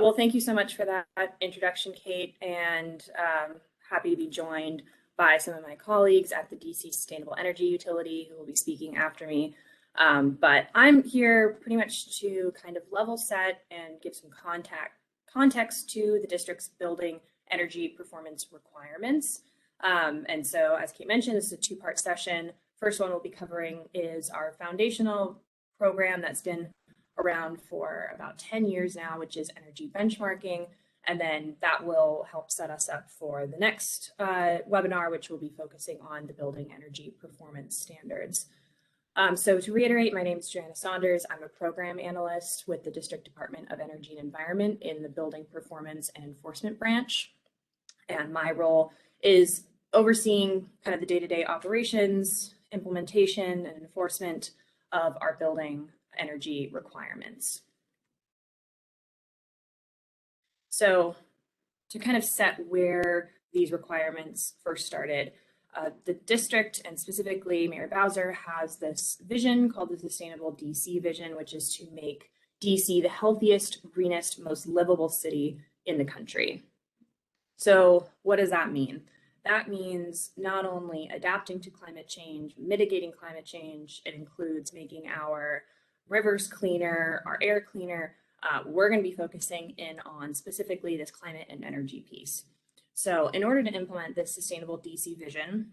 Well, thank you so much for that introduction, Kate, and happy to be joined by some of my colleagues at the DC Sustainable Energy Utility who will be speaking after me. But I'm here pretty much to kind of level set and give some context to the district's building energy performance requirements. And so, as Kate mentioned, this is a two-part session. First one we'll be covering is our foundational program that's been around for about 10 years now, which is energy benchmarking. And then that will help set us up for the next webinar, which will be focusing on the building energy performance standards. So to reiterate, my name is Joanna Saunders. I'm a program analyst with the District Department of Energy and Environment in the Building Performance and Enforcement branch. And my role is overseeing kind of the day-to-day operations, implementation, and enforcement of our building energy requirements. So to kind of set where these requirements first started, the district, and specifically Mayor Bowser, has this vision called the Sustainable DC vision, which is to make DC the healthiest, greenest, most livable city in the country. So what does that mean? That means not only adapting to climate change, mitigating climate change, it includes making our rivers cleaner, our air cleaner. We're going to be focusing in on specifically this climate and energy piece. So in order to implement this Sustainable DC vision,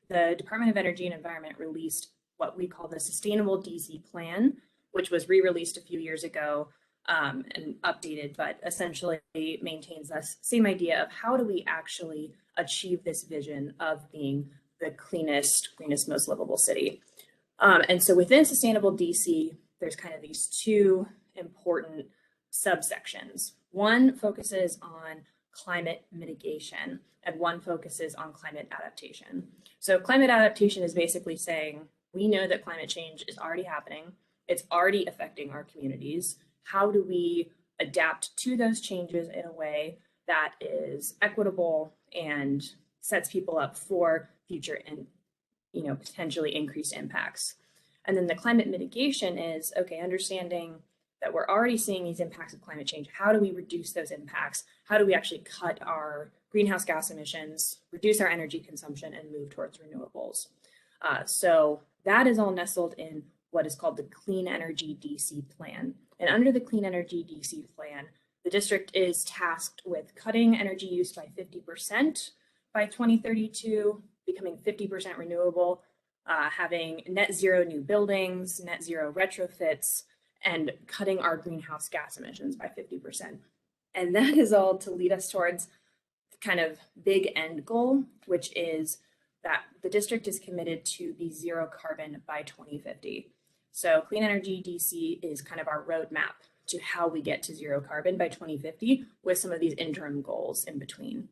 the Department of Energy and Environment released what we call the Sustainable DC Plan, which was re-released a few years ago and updated, but essentially maintains this same idea of how do we actually achieve this vision of being the cleanest, greenest, most livable city. And so within Sustainable DC, there's kind of these two important subsections. One focuses on climate mitigation and one focuses on climate adaptation. So climate adaptation is basically saying, we know that climate change is already happening. It's already affecting our communities. How do we adapt to those changes in a way that is equitable and sets people up for future and potentially increased impacts? And then the climate mitigation is, okay, understanding that we're already seeing these impacts of climate change. How do we reduce those impacts? How do we actually cut our greenhouse gas emissions, reduce our energy consumption, and move towards renewables? So that is all nestled in what is called the Clean Energy DC Plan. And under the Clean Energy DC Plan, the district is tasked with cutting energy use by 50% by 2032, becoming 50% renewable, having net zero new buildings, net zero retrofits, and cutting our greenhouse gas emissions by 50%. And that is all to lead us towards the kind of big end goal, which is that the district is committed to be zero carbon by 2050. So Clean Energy DC is kind of our roadmap to how we get to zero carbon by 2050 with some of these interim goals in between.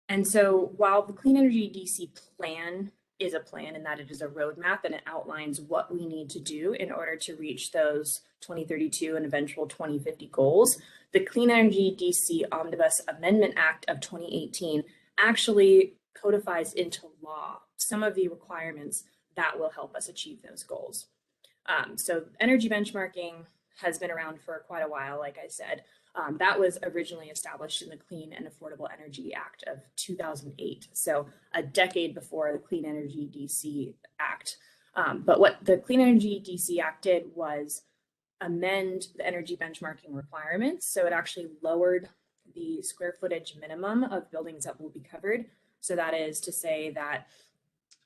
And so while the Clean Energy DC Plan is a plan in that it is a roadmap and it outlines what we need to do in order to reach those 2032 and eventual 2050 goals, the Clean Energy DC Omnibus Amendment Act of 2018 actually codifies into law some of the requirements that will help us achieve those goals. So energy benchmarking has been around for quite a while, like I said. That was originally established in the Clean and Affordable Energy Act of 2008, so a decade before the Clean Energy DC Act. But what the Clean Energy DC Act did was amend the energy benchmarking requirements. So it actually lowered the square footage minimum of buildings that will be covered. So that is to say that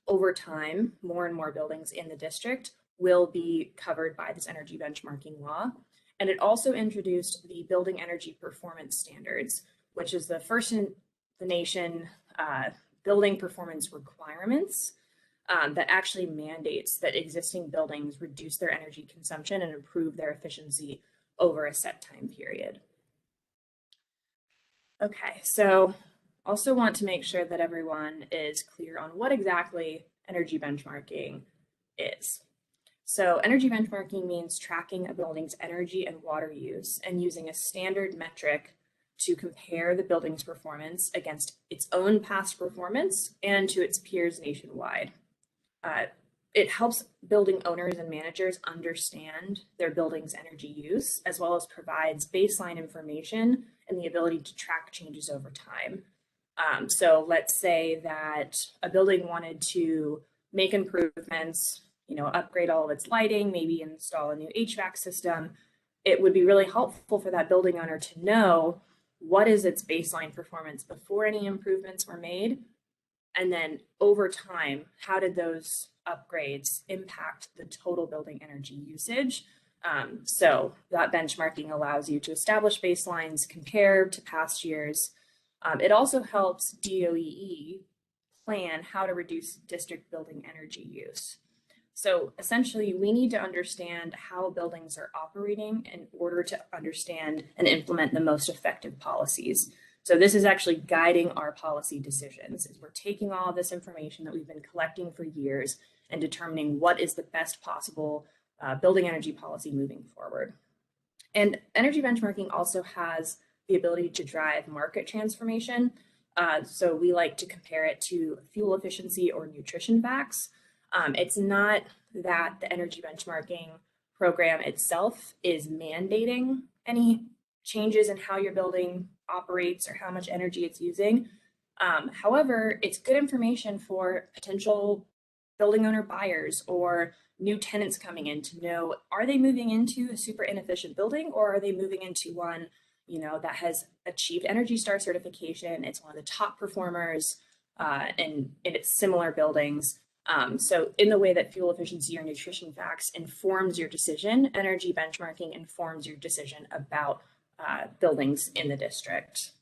over time, more and more buildings in the district will be covered by this energy benchmarking law. And it also introduced the Building Energy Performance Standards, which is the first in the nation building performance requirements that actually mandates that existing buildings reduce their energy consumption and improve their efficiency over a set time period. Okay, so also want to make sure that everyone is clear on what exactly energy benchmarking is. So energy benchmarking means tracking a building's energy and water use and using a standard metric to compare the building's performance against its own past performance and to its peers nationwide. it helps building owners and managers understand their building's energy use, as well as provides baseline information and the ability to track changes over time. So let's say that a building wanted to make improvements, upgrade all of its lighting, maybe install a new HVAC system. It would be really helpful for that building owner to know what is its baseline performance before any improvements were made. And then over time, how did those upgrades impact the total building energy usage? So that benchmarking allows you to establish baselines, compare to past years. It also helps DOEE plan how to reduce district building energy use. So essentially, we need to understand how buildings are operating in order to understand and implement the most effective policies. So this is actually guiding our policy decisions. We're taking all of this information that we've been collecting for years and determining what is the best possible building energy policy moving forward. And energy benchmarking also has the ability to drive market transformation. So we like to compare it to fuel efficiency or nutrition facts. It's not that the energy benchmarking program itself is mandating any changes in how your building operates or how much energy it's using. However, it's good information for potential building owner buyers or new tenants coming in to know, are they moving into a super inefficient building, or are they moving into one that has achieved Energy Star certification? It's one of the top performers in its similar buildings. So in the way that fuel efficiency or nutrition facts informs your decision, energy benchmarking informs your decision about buildings in the district.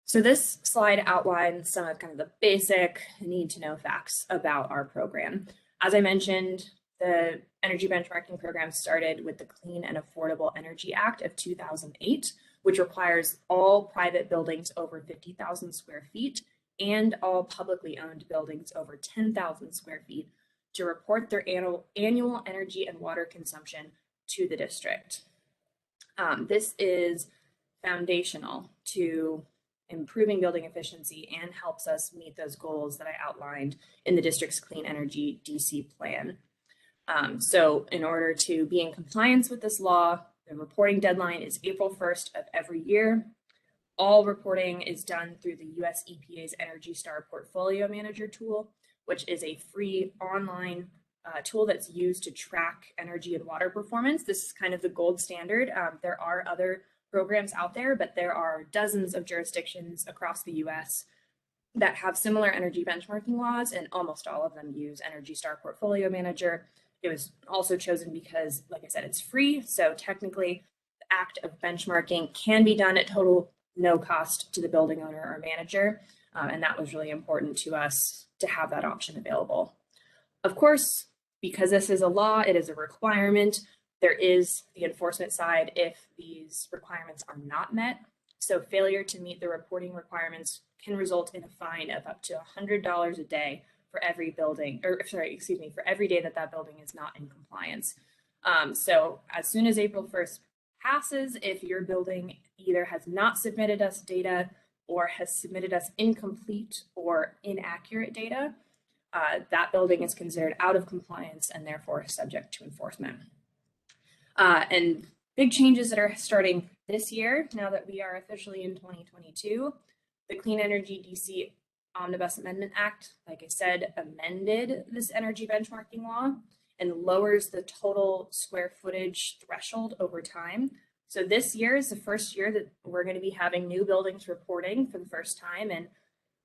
So this slide outlines some of kind of the basic need to know facts about our program. As I mentioned, the energy benchmarking program started with the Clean and Affordable Energy Act of 2008, which requires all private buildings over 50,000 square feet and all publicly owned buildings over 10,000 square feet to report their annual energy and water consumption to the district. This is foundational to improving building efficiency and helps us meet those goals that I outlined in the district's Clean Energy DC plan. So in order to be in compliance with this law, the reporting deadline is April 1st of every year. All reporting is done through the US EPA's Energy Star Portfolio Manager tool, which is a free online tool that's used to track energy and water performance. This is kind of the gold standard. There are other programs out there, but there are dozens of jurisdictions across the US that have similar energy benchmarking laws, and almost all of them use Energy Star Portfolio Manager. It was also chosen because, like I said, it's free. So technically, the act of benchmarking can be done at total no cost to the building owner or manager. And that was really important to us to have that option available. Of course, because this is a law, it is a requirement. There is the enforcement side if these requirements are not met. So failure to meet the reporting requirements can result in a fine of up to $100 a day for every building, for every day that building is not in compliance. So as soon as April 1st passes, if your building either has not submitted us data or has submitted us incomplete or inaccurate data, that building is considered out of compliance and therefore subject to enforcement. And big changes that are starting this year, now that we are officially in 2022, the Clean Energy DC Omnibus Amendment Act, like I said, amended this energy benchmarking law and lowers the total square footage threshold over time. So this year is the first year that we're going to be having new buildings reporting for the first time in,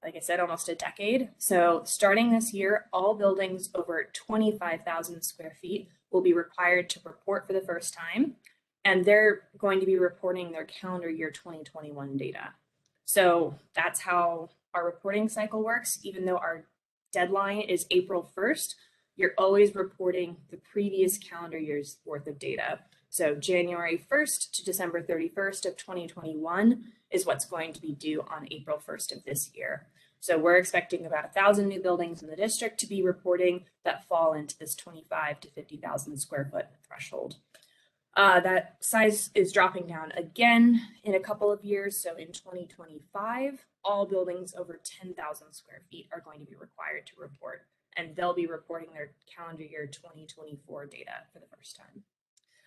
like I said, almost a decade. So starting this year, all buildings over 25,000 square feet will be required to report for the first time, and they're going to be reporting their calendar year 2021 data. So that's how our reporting cycle works. Even though our deadline is April 1st, you're always reporting the previous calendar year's worth of data. So January 1st to December 31st of 2021 is what's going to be due on April 1st of this year. So we're expecting about 1,000 new buildings in the district to be reporting that fall into this 25 to 50,000 square foot threshold. That size is dropping down again in a couple of years. So in 2025, all buildings over 10,000 square feet are going to be required to report, and they'll be reporting their calendar year 2024 data for the first time.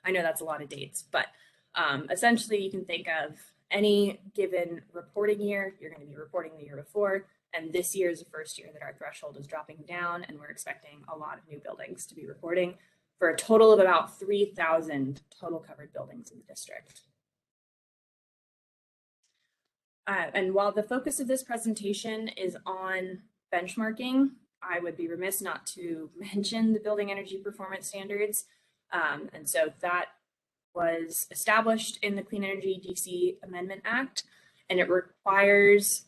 I know that's a lot of dates, but essentially you can think of any given reporting year, you're going to be reporting the year before, and this year is the first year that our threshold is dropping down, and we're expecting a lot of new buildings to be reporting for a total of about 3,000 total covered buildings in the district. And while the focus of this presentation is on benchmarking, I would be remiss not to mention the Building Energy Performance Standards. And so that was established in the Clean Energy DC Amendment Act, and it requires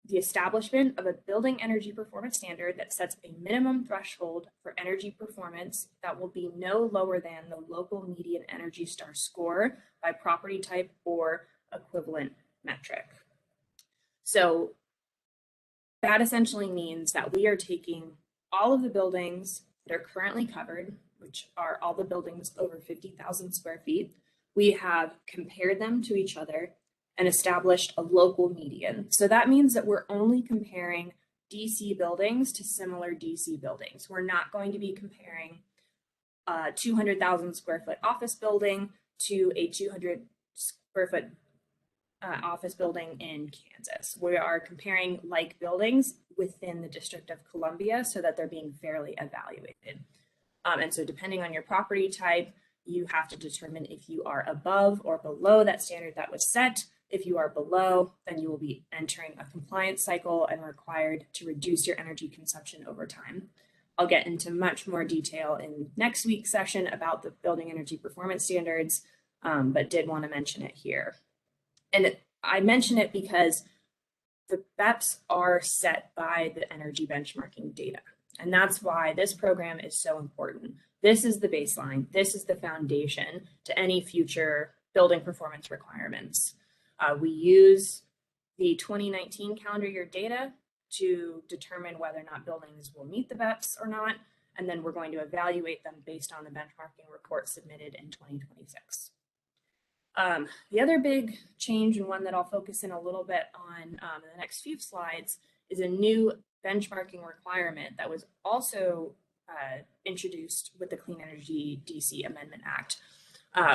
the establishment of a building energy performance standard that sets a minimum threshold for energy performance that will be no lower than the local median Energy Star score by property type or equivalent metric. So that essentially means that we are taking all of the buildings that are currently covered, which are all the buildings over 50,000 square feet. We have compared them to each other and established a local median. So that means that we're only comparing DC buildings to similar DC buildings. We're not going to be comparing a 200,000 square foot office building to a 200 square foot office building in Kansas. We are comparing like buildings within the District of Columbia so that they're being fairly evaluated. And so depending on your property type, you have to determine if you are above or below that standard that was set. If you are below, then you will be entering a compliance cycle and required to reduce your energy consumption over time. I'll get into much more detail in next week's session about the building energy performance standards, but did want to mention it here. And I mention it because the BEPS are set by the energy benchmarking data. And that's why this program is so important. This is the baseline. This is the foundation to any future building performance requirements. We use the 2019 calendar year data to determine whether or not buildings will meet the BEPS or not. And then we're going to evaluate them based on the benchmarking report submitted in 2026. The other big change, and one that I'll focus in a little bit on in the next few slides, is a new benchmarking requirement that was also introduced with the Clean Energy DC Amendment Act,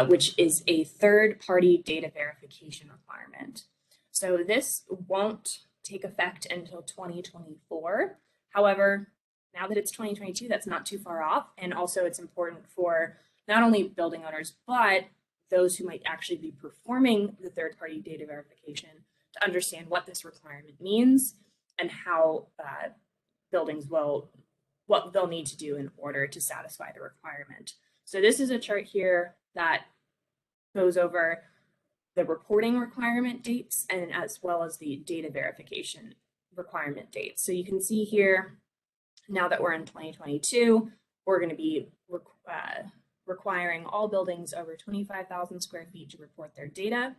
which is a third-party data verification requirement. So this won't take effect until 2024. However, now that it's 2022, that's not too far off. And also it's important for not only building owners, but those who might actually be performing the third-party data verification to understand what this requirement means and how buildings what they'll need to do in order to satisfy the requirement. So this is a chart here that goes over the reporting requirement dates and as well as the data verification requirement dates. So you can see here, now that we're in 2022, we're going to be requiring all buildings over 25,000 square feet to report their data.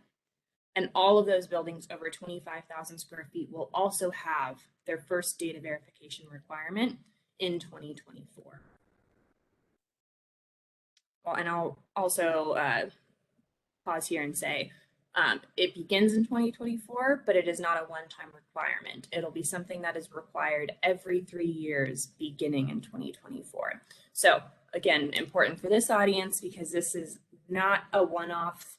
And all of those buildings over 25,000 square feet will also have their first data verification requirement in 2024. Well, and I'll also pause here and say it begins in 2024, but it is not a one-time requirement. It'll be something that is required every 3 years beginning in 2024. So again, important for this audience because this is not a one-off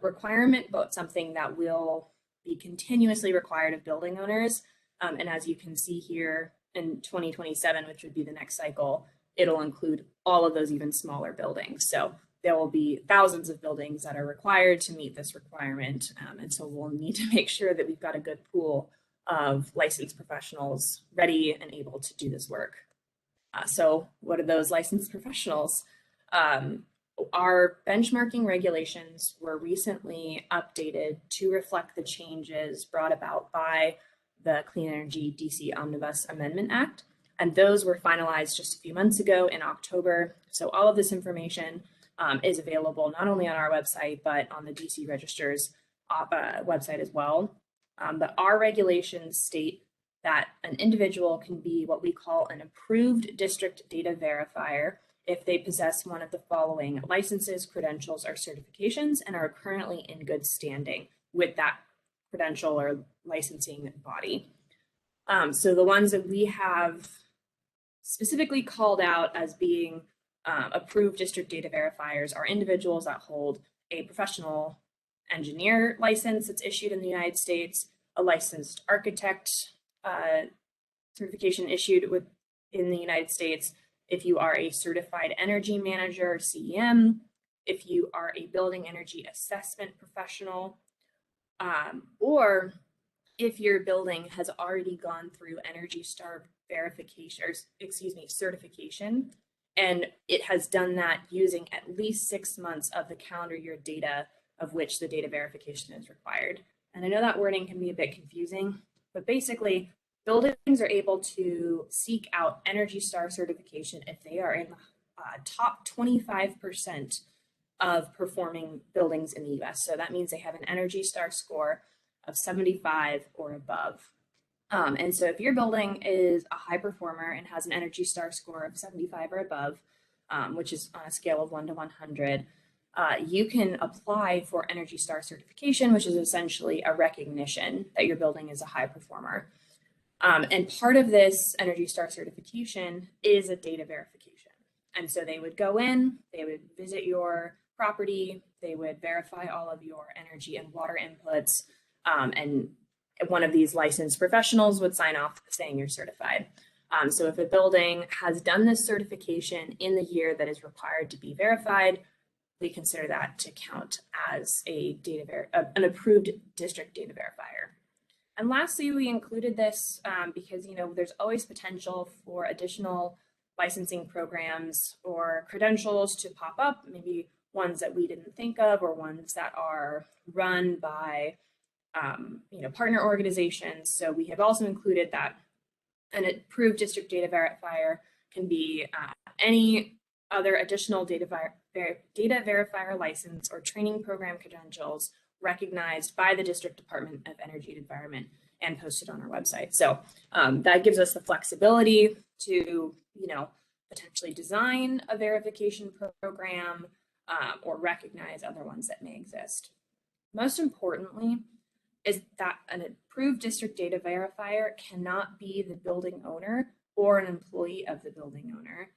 requirement, but something that will be continuously required of building owners. And as you can see here in 2027, which would be the next cycle, it'll include all of those even smaller buildings. So there will be thousands of buildings that are required to meet this requirement. And so we'll need to make sure that we've got a good pool of licensed professionals ready and able to do this work. So what are those licensed professionals? Our benchmarking regulations were recently updated to reflect the changes brought about by the Clean Energy DC Omnibus Amendment Act. And those were finalized just a few months ago in October. So all of this information is available not only on our website, but on the DC Register's website as well. But our regulations state that an individual can be what we call an approved district data verifier if they possess one of the following licenses, credentials, or certifications and are currently in good standing with that credential or licensing body. So the ones that we have specifically called out as being approved district data verifiers are individuals that hold a professional engineer license that's issued in the United States, a licensed architect certification issued in the United States, if you are a certified energy manager, CEM, if you are a building energy assessment professional, or if your building has already gone through Energy Star verification, or certification, and it has done that using at least 6 months of the calendar year data of which the data verification is required. And I know that wording can be a bit confusing, but basically buildings are able to seek out Energy Star certification if they are in the top 25% of performing buildings in the US. So that means they have an Energy Star score of 75 or above. And so if your building is a high performer and has an Energy Star score of 75 or above, which is on a scale of 1 to 100, you can apply for Energy Star certification, which is essentially a recognition that your building is a high performer. And part of this Energy Star certification is a data verification. And so they would go in, they would visit your property, they would verify all of your energy and water inputs, and one of these licensed professionals would sign off saying you're certified. So if a building has done this certification in the year that is required to be verified, we consider that to count as an approved district data verifier. And lastly, we included this because there's always potential for additional licensing programs or credentials to pop up, maybe ones that we didn't think of or ones that are run by partner organizations. So we have also included that an approved district data verifier can be any other additional data verifier license or training program credentials recognized by the District Department of Energy and Environment and posted on our website. So that gives us the flexibility to, potentially design a verification program or recognize other ones that may exist. Most importantly, is that an approved district data verifier cannot be the building owner or an employee of the building owner,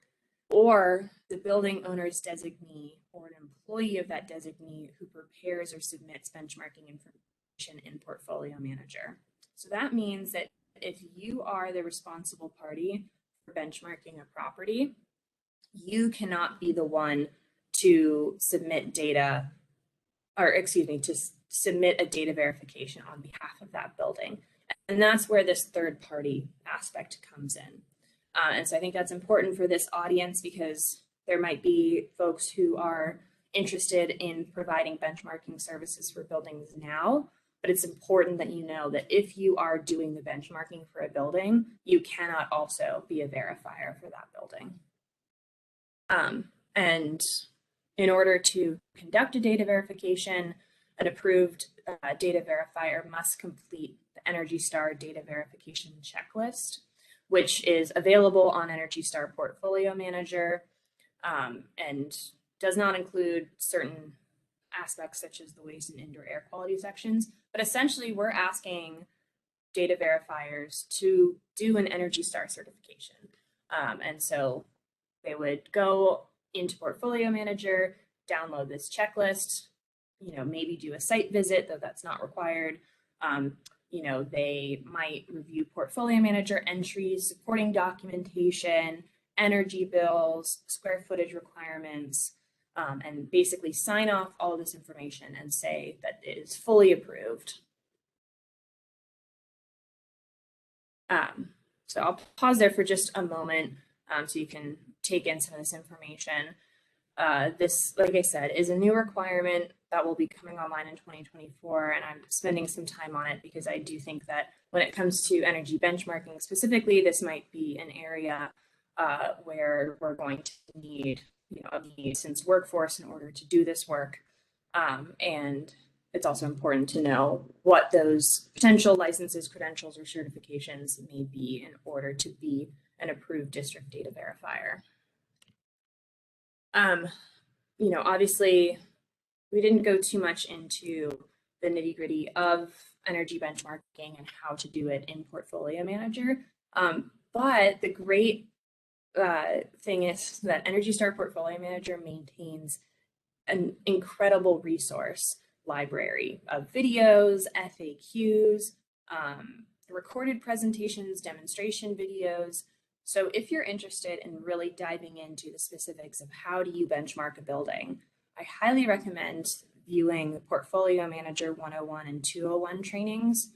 or the building owner's designee or an employee of that designee who prepares or submits benchmarking information in Portfolio Manager. So that means that if you are the responsible party for benchmarking a property, you cannot be the one to submit data, to submit a data verification on behalf of that building. And that's where this third party aspect comes in. And so I think that's important for this audience because there might be folks who are interested in providing benchmarking services for buildings now, but it's important that you know that if you are doing the benchmarking for a building, you cannot also be a verifier for that building. And in order to conduct a data verification, an approved data verifier must complete the Energy Star data verification checklist, which is available on Energy Star Portfolio Manager and does not include certain aspects such as the waste and indoor air quality sections. But essentially, we're asking data verifiers to do an Energy Star certification. And so they would go into Portfolio Manager, download this checklist, maybe do a site visit, though that's not required. They might review Portfolio Manager entries, supporting documentation, energy bills, square footage requirements, and basically sign off all of this information and say that it is fully approved. So I'll pause there for just a moment so you can take in some of this information. This, like I said, is a new requirement that will be coming online in 2024, and I'm spending some time on it because I do think that when it comes to energy benchmarking specifically, this might be an area where we're going to need a licensed workforce in order to do this work. And it's also important to know what those potential licenses, credentials, or certifications may be in order to be an approved district data verifier. Obviously, we didn't go too much into the nitty-gritty of energy benchmarking and how to do it in Portfolio Manager. But the great thing is that Energy Star Portfolio Manager maintains an incredible resource library of videos, FAQs, recorded presentations, demonstration videos. So if you're interested in really diving into the specifics of how do you benchmark a building, I highly recommend viewing Portfolio Manager 101 and 201 trainings.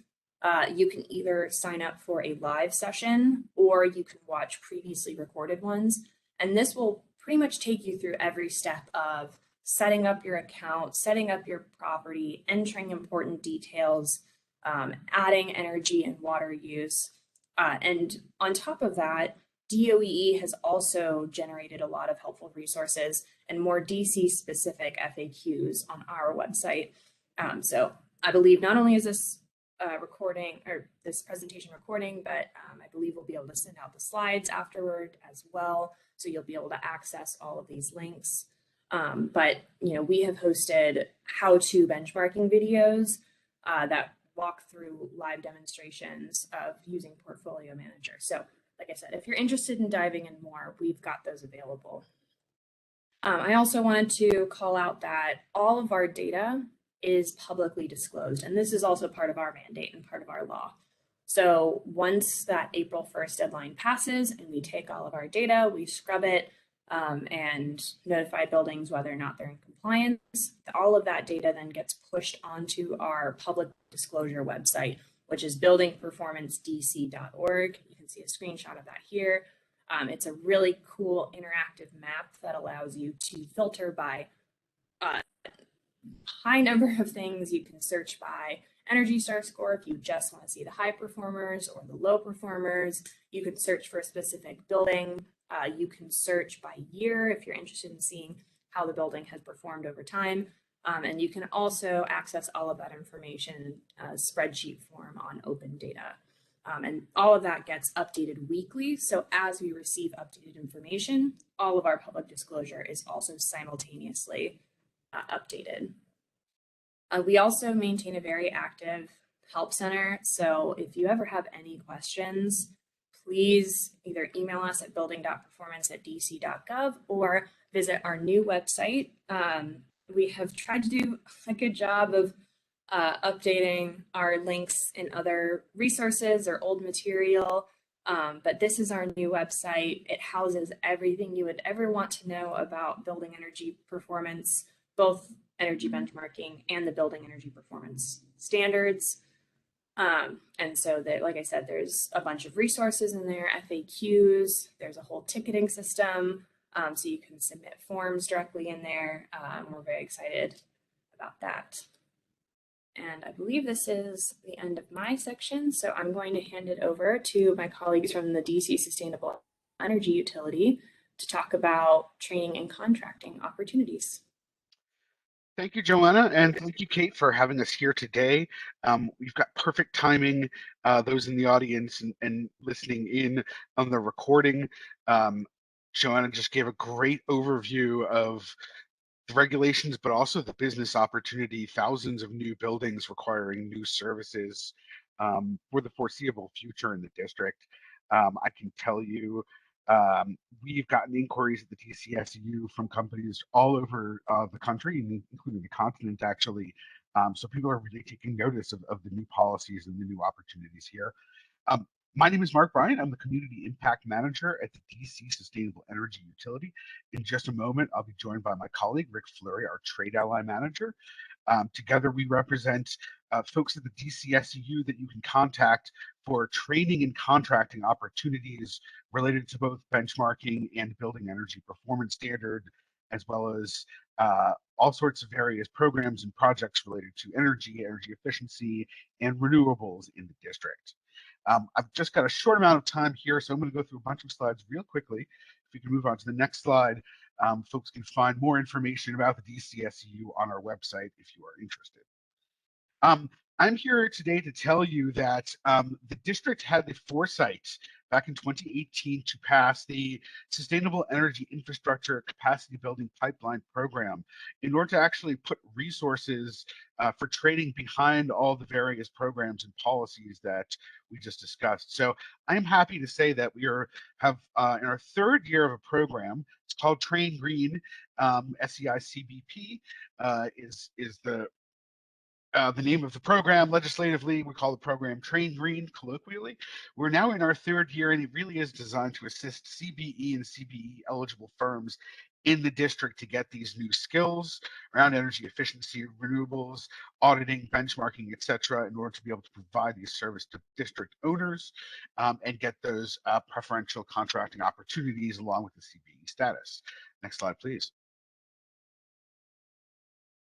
You can either sign up for a live session or you can watch previously recorded ones. And this will pretty much take you through every step of setting up your account, setting up your property, entering important details, adding energy and water use. And on top of that, DOEE has also generated a lot of helpful resources and more DC specific FAQs on our website. So I believe not only is this recording or this presentation recording, but I believe we'll be able to send out the slides afterward as well. So you'll be able to access all of these links. But we have hosted how-to benchmarking videos that walk through live demonstrations of using Portfolio Manager. So like I said, if you're interested in diving in more, we've got those available. I also wanted to call out that all of our data is publicly disclosed, and this is also part of our mandate and part of our law. So once that April 1st deadline passes and we take all of our data, we scrub it and notify buildings whether or not they're in compliance. All of that data then gets pushed onto our public disclosure website, which is buildingperformancedc.org. You can see a screenshot of that here. It's a really cool interactive map that allows you to filter by high number of things. You can search by Energy Star score if you just want to see the high performers or the low performers. You can search for a specific building. You can search by year if you're interested in seeing how the building has performed over time. And you can also access all of that information in a spreadsheet form on open data. And all of that gets updated weekly. So as we receive updated information, all of our public disclosure is also simultaneously updated. We also maintain a very active help center. So if you ever have any questions, please either email us at building.performance@dc.gov or visit our new website. We have tried to do a good job of updating our links in other resources or old material, but this is our new website. It houses everything you would ever want to know about building energy performance, both energy benchmarking and the building energy performance standards. And so that, like I said, there's a bunch of resources in there, FAQs, there's a whole ticketing system, so you can submit forms directly in there. We're very excited about that. And I believe this is the end of my section, so I'm going to hand it over to my colleagues from the DC Sustainable Energy Utility to talk about training and contracting opportunities. Thank you, Joanna, and thank you, Kate, for having us here today. We've got perfect timing, those in the audience and listening in on the recording. Joanna just gave a great overview of the regulations, but also the business opportunity, thousands of new buildings requiring new services for the foreseeable future in the district. I can tell you we've gotten inquiries at the DCSU from companies all over the country, including the continent, actually. So people are really taking notice of the new policies and the new opportunities here. My name is Mark Bryant. I'm the Community Impact Manager at the DC Sustainable Energy Utility. In just a moment, I'll be joined by my colleague, Rick Fleury, our Trade Ally Manager. Together, we represent folks at the DCSU that you can contact for training and contracting opportunities related to both benchmarking and building energy performance standard, as well as all sorts of various programs and projects related to energy efficiency, and renewables in the district. I've just got a short amount of time here, so I'm going to go through a bunch of slides real quickly. If we can move on to the next slide, folks can find more information about the DCSU on our website if you are interested. I'm here today to tell you that the district had the foresight back in 2018 to pass the Sustainable Energy Infrastructure Capacity Building Pipeline Program in order to actually put resources for training behind all the various programs and policies that we just discussed. So I'm happy to say that we have in our third year of a program. It's called Train Green. SEI CBP is the name of the program. Legislatively, we call the program Train Green, colloquially. We're now in our third year, and it really is designed to assist CBE and CBE eligible firms in the district to get these new skills around energy efficiency, renewables, auditing, benchmarking, et cetera, in order to be able to provide these service to district owners and get those preferential contracting opportunities along with the CBE status. Next slide, please.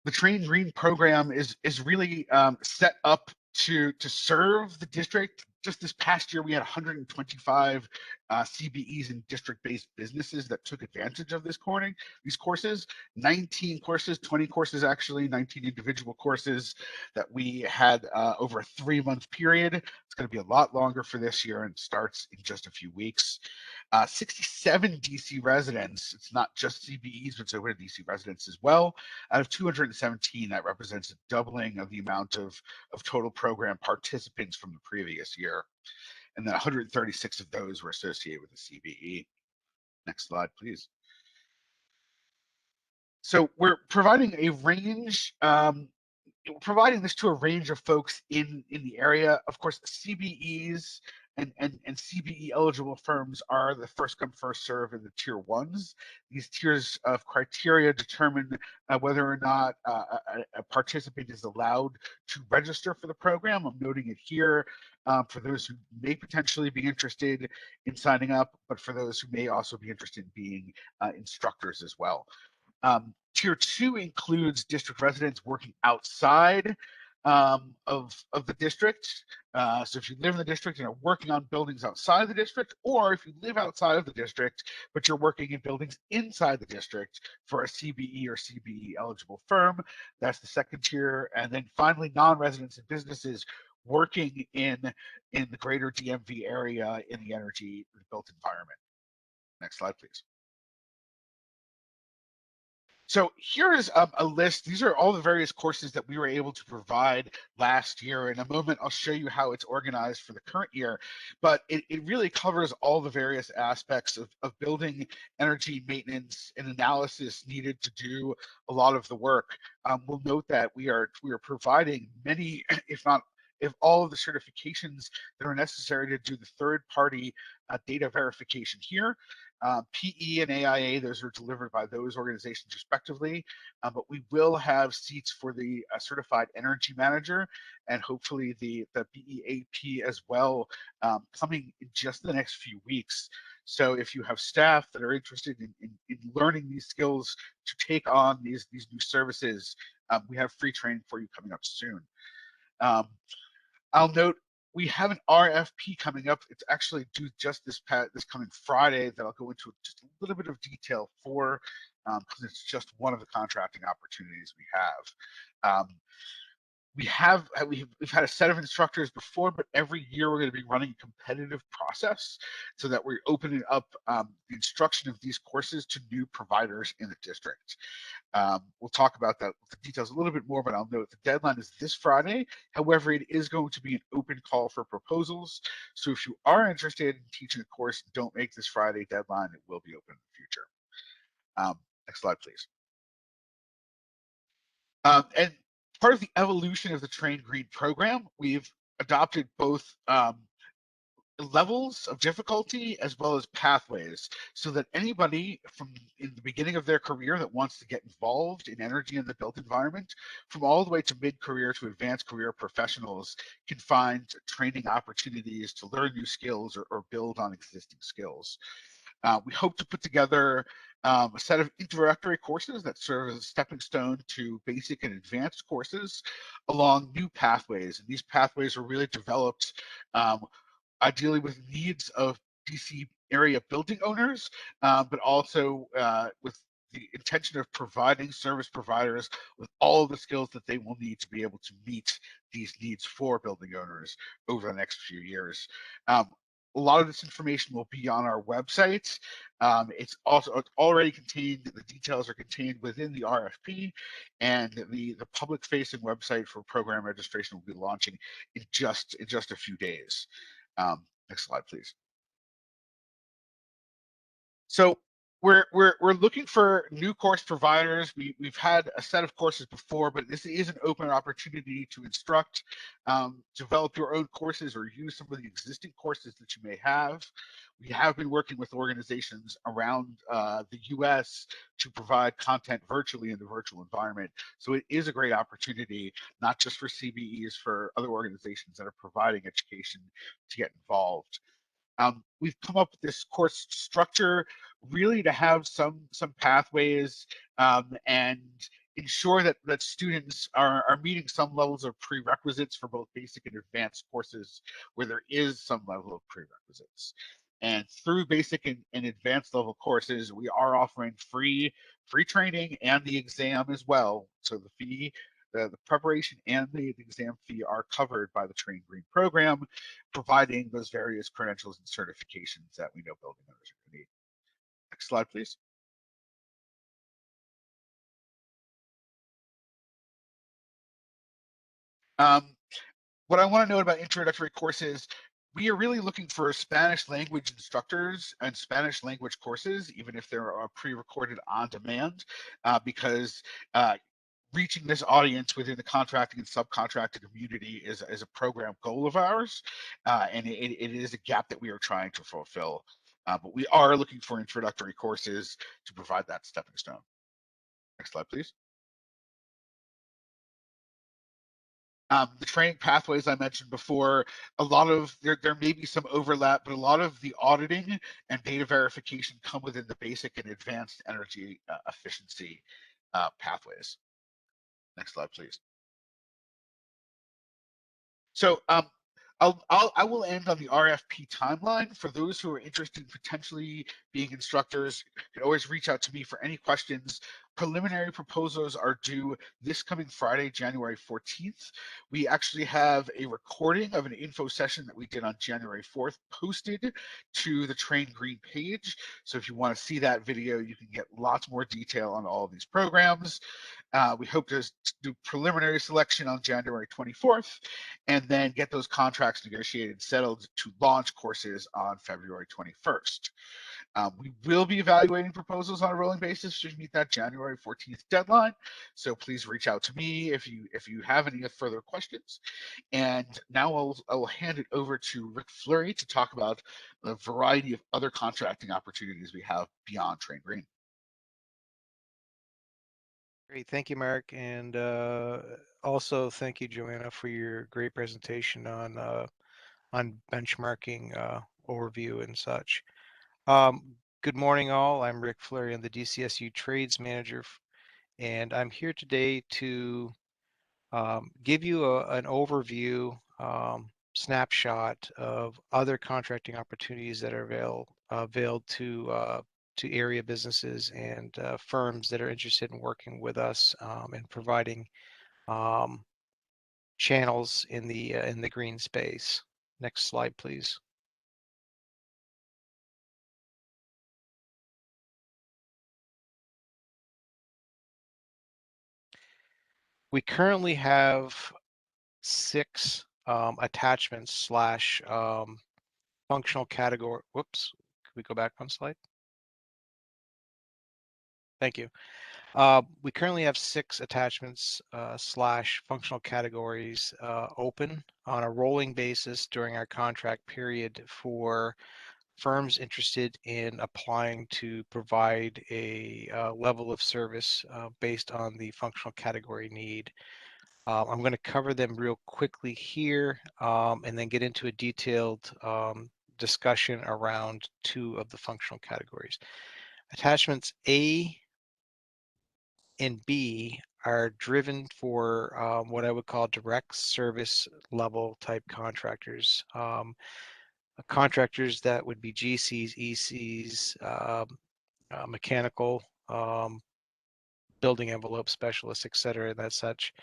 The Train Green program is really set up to serve the district. Just this past year, we had 125 CBEs and district-based businesses that took advantage of these courses. 19 courses, 20 courses actually, 19 individual courses that we had over a 3-month period. It's going to be a lot longer for this year and starts in just a few weeks. 67 DC residents, it's not just CBEs, but it's over DC residents as well. Out of 217, that represents a doubling of the amount of total program participants from the previous year. And then 136 of those were associated with the CBE. Next slide, please. So we're providing a range, providing this to a range of folks in the area. Of course, CBEs and CBE eligible firms are the first come, first serve in the tier ones. These tiers of criteria determine whether or not a participant is allowed to register for the program. I'm noting it here for those who may potentially be interested in signing up, but for those who may also be interested in being instructors as well. Tier 2 includes district residents working outside of the district. So if you live in the district and are working on buildings outside the district, or if you live outside of the district, but you're working in buildings inside the district for a CBE or CBE eligible firm, that's the second tier. And then finally, non-residents and businesses working in the greater DMV area in the energy built environment. Next slide, please. So here is a list. These are all the various courses that we were able to provide last year. In a moment, I'll show you how it's organized for the current year, but it really covers all the various aspects of building energy maintenance and analysis needed to do a lot of the work. We'll note that we are providing many, if all of the certifications that are necessary to do the third-party data verification here. PE and AIA, those are delivered by those organizations respectively, but we will have seats for the certified energy manager and hopefully the BEAP as well coming in just the next few weeks. So if you have staff that are interested in learning these skills to take on these new services, we have free training for you coming up soon. I'll note we have an RFP coming up. It's actually due just this coming Friday that I'll go into just a little bit of detail for, because it's just one of the contracting opportunities we have. We've had a set of instructors before, but every year we're going to be running a competitive process so that we're opening up the instruction of these courses to new providers in the district. We'll talk about the details a little bit more, but I'll note the deadline is this Friday. However, it is going to be an open call for proposals. So if you are interested in teaching a course, don't make this Friday deadline. It will be open in the future. Next slide, please. And part of the evolution of the Train Green program, we've adopted both levels of difficulty as well as pathways so that anybody from in the beginning of their career that wants to get involved in energy in the built environment, from all the way to mid-career to advanced career professionals, can find training opportunities to learn new skills or build on existing skills. We hope to put together a set of introductory courses that serve as a stepping stone to basic and advanced courses along new pathways. And these pathways are really developed ideally with needs of DC area building owners, but also with the intention of providing service providers with all of the skills that they will need to be able to meet these needs for building owners over the next few years. A lot of this information will be on our website. It's already contained, the details are contained within the RFP, and the public-facing website for program registration will be launching in just a few days. Next slide, please. So we're looking for new course providers. We've had a set of courses before, but this is an open opportunity to instruct, develop your own courses, or use some of the existing courses that you may have. We have been working with organizations around the US to provide content virtually in the virtual environment. So it is a great opportunity, not just for CBEs, for other organizations that are providing education to get involved. We've come up with this course structure really to have some pathways and ensure that students are meeting some levels of prerequisites for both basic and advanced courses where there is some level of prerequisites. And through basic and advanced level courses, we are offering free training and the exam as well. So the fee, the preparation and the exam fee are covered by the Train Green program, providing those various credentials and certifications that we know building owners are going to need. Next slide, please. What I want to note about introductory courses, we are really looking for Spanish language instructors and Spanish language courses, even if they're pre-recorded on demand, because reaching this audience within the contracting and subcontracting community is a program goal of ours, and it is a gap that we are trying to fulfill. But we are looking for introductory courses to provide that stepping stone. Next slide, please. The training pathways I mentioned before, a lot of there may be some overlap, but a lot of the auditing and data verification come within the basic and advanced energy efficiency pathways. Next slide, please. So I will end on the RFP timeline. For those who are interested in potentially being instructors, you can always reach out to me for any questions. Preliminary proposals are due this coming Friday, January 14th. We actually have a recording of an info session that we did on January 4th posted to the Train Green page. So if you want to see that video, you can get lots more detail on all of these programs. We hope to do preliminary selection on January 24th, and then get those contracts negotiated and settled to launch courses on February 21st. We will be evaluating proposals on a rolling basis to meet that January 14th deadline. So please reach out to me if you have any further questions. And now I will hand it over to Rick Fleury to talk about the variety of other contracting opportunities we have beyond Train Green. Great, thank you, Mark, and also thank you, Joanna, for your great presentation on benchmarking overview and such. Good morning, all. I'm Rick Fleury. I'm the DCSU Trades Manager, and I'm here today to give you an overview, snapshot of other contracting opportunities that are available to area businesses and firms that are interested in working with us and providing channels in the green space. Next slide, please. We currently have 6 attachments slash functional category. Whoops, can we go back one slide? Thank you. We currently have 6 attachments slash functional categories open on a rolling basis during our contract period for firms interested in applying to provide a level of service based on the functional category need. I'm going to cover them real quickly here and then get into a detailed discussion around 2 of the functional categories. Attachments A and B are driven for what I would call direct service level type contractors. Contractors that would be GCs, ECs, mechanical, building envelope specialists, et cetera, and that's such.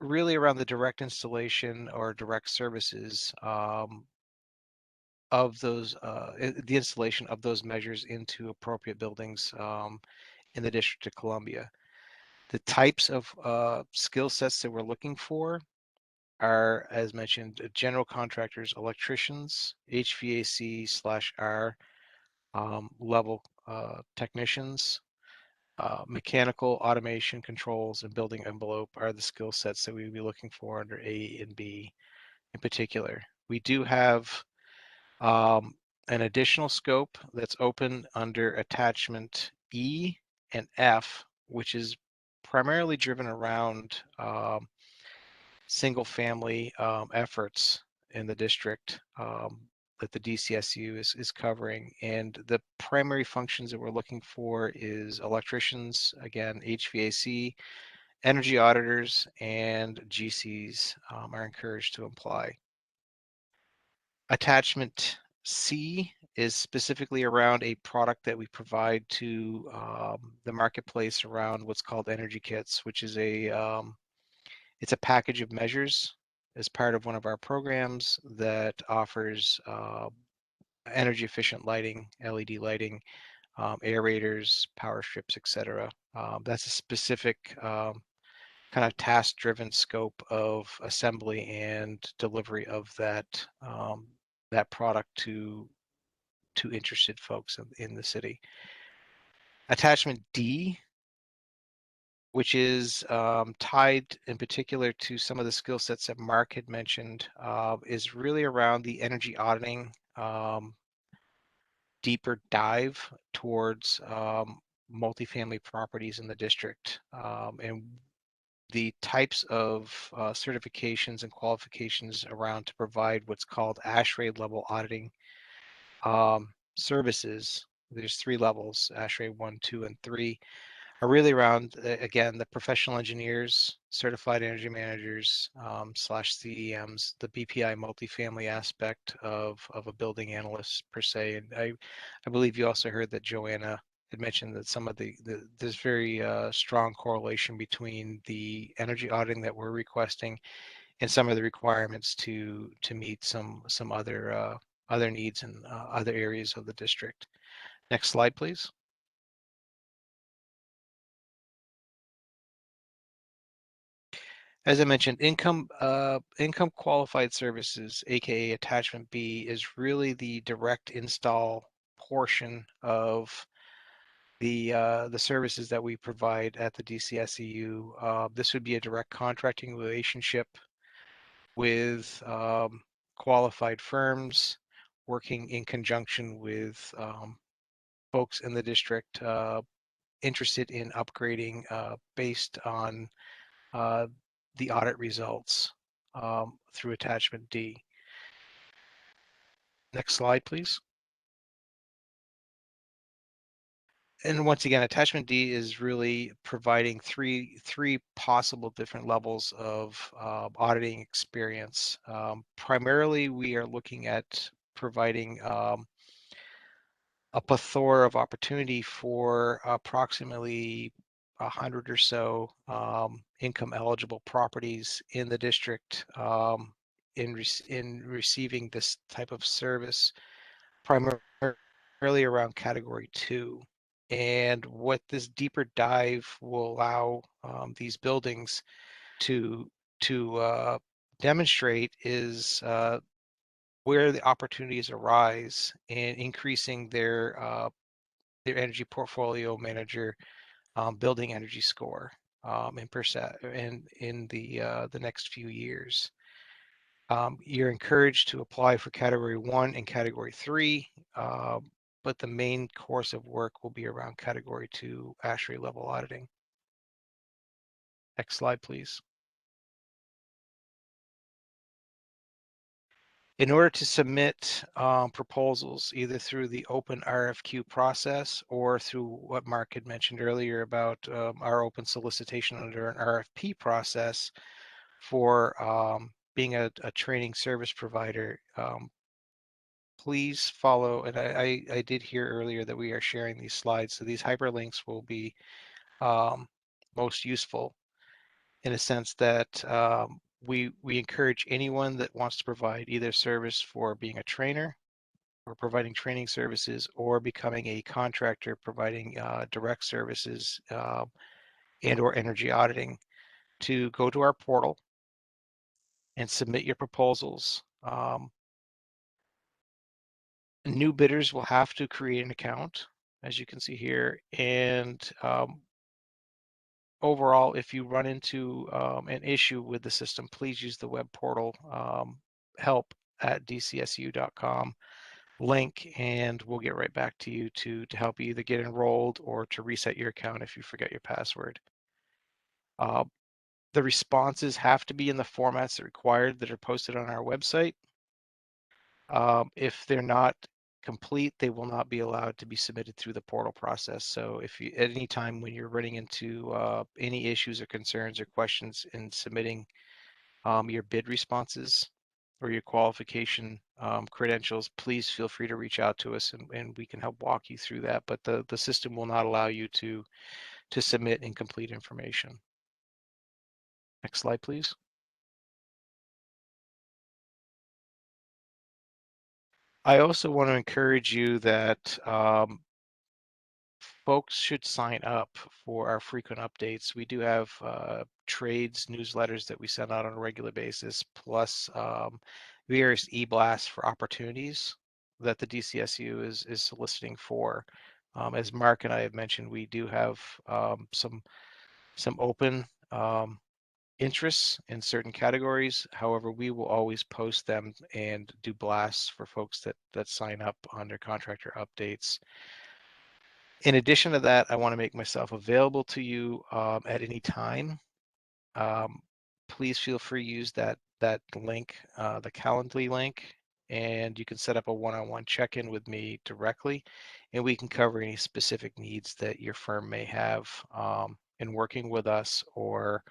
Really around the direct installation or direct services of those, the installation of those measures into appropriate buildings in the District of Columbia. The types of skill sets that we're looking for are, as mentioned, general contractors, electricians, HVAC/R level technicians, mechanical, automation, controls, and building envelope are the skill sets that we would be looking for under A and B in particular. We do have an additional scope that's open under attachment E and F, which is primarily driven around single family efforts in the district that the DCSU is covering. And the primary functions that we're looking for is electricians, again, HVAC, energy auditors, and GCs are encouraged to apply. Attachment C is specifically around a product that we provide to the marketplace around what's called energy kits, which is it's a package of measures as part of one of our programs that offers energy efficient lighting, LED lighting, aerators, power strips, etc. That's a specific kind of task driven scope of assembly and delivery of that that product to interested folks in the city. Attachment D, which is tied in particular to some of the skill sets that Mark had mentioned, is really around the energy auditing, deeper dive towards multifamily properties in the district. And the types of certifications and qualifications around to provide what's called ASHRAE level auditing services. There's 3 levels, ASHRAE 1, 2, and 3, are really around, again, the professional engineers, certified energy managers /CEMs, the BPI multifamily aspect of a building analyst per se. And I believe you also heard that Joanna had mentioned that some of there's very strong correlation between the energy auditing that we're requesting and some of the requirements to meet some other needs in other areas of the district. Next slide, please. As I mentioned, income qualified services, aka attachment B, is really the direct install portion of the services that we provide at the DCSEU. This would be a direct contracting relationship with qualified firms working in conjunction with folks in the district interested in upgrading based on the audit results through attachment D. Next slide, please. And once again, attachment D is really providing three possible different levels of auditing experience. Primarily, we are looking at providing a plethora of opportunity for approximately 100 or so income eligible properties in the district in receiving this type of service, primarily around category 2. And what this deeper dive will allow these buildings to demonstrate is where the opportunities arise in increasing their energy portfolio manager building energy score in the next few years. You're encouraged to apply for category 1 and category 3, but the main course of work will be around category 2 ASHRAE level auditing. Next slide, please. In order to submit proposals, either through the open RFQ process or through what Mark had mentioned earlier about our open solicitation under an RFP process for being a training service provider, please follow, and I did hear earlier that we are sharing these slides, so these hyperlinks will be most useful in a sense that we encourage anyone that wants to provide either service for being a trainer or providing training services or becoming a contractor providing direct services and or energy auditing to go to our portal and submit your proposals. New bidders will have to create an account, as you can see here, and overall, if you run into an issue with the system, please use the web portal help@dcsu.com link, and we'll get right back to you to help you either get enrolled or to reset your account if you forget your password. The responses have to be in the formats that are required that are posted on our website. If they're not complete, they will not be allowed to be submitted through the portal process. So if you, at any time when you're running into any issues or concerns or questions in submitting your bid responses or your qualification credentials, please feel free to reach out to us and we can help walk you through that. But the system will not allow you to submit incomplete information. Next slide, please. I also want to encourage you that folks should sign up for our frequent updates. We do have trades newsletters that we send out on a regular basis, plus various e-blasts for opportunities that the DCSU is soliciting for. As Mark and I have mentioned, we do have some open interests in certain categories. However, we will always post them and do blasts for folks that sign up under contractor updates. In addition to that, I want to make myself available to you at any time. Please feel free to use that link, the Calendly link, and you can set up a one-on-one check-in with me directly, and we can cover any specific needs that your firm may have in working with us, or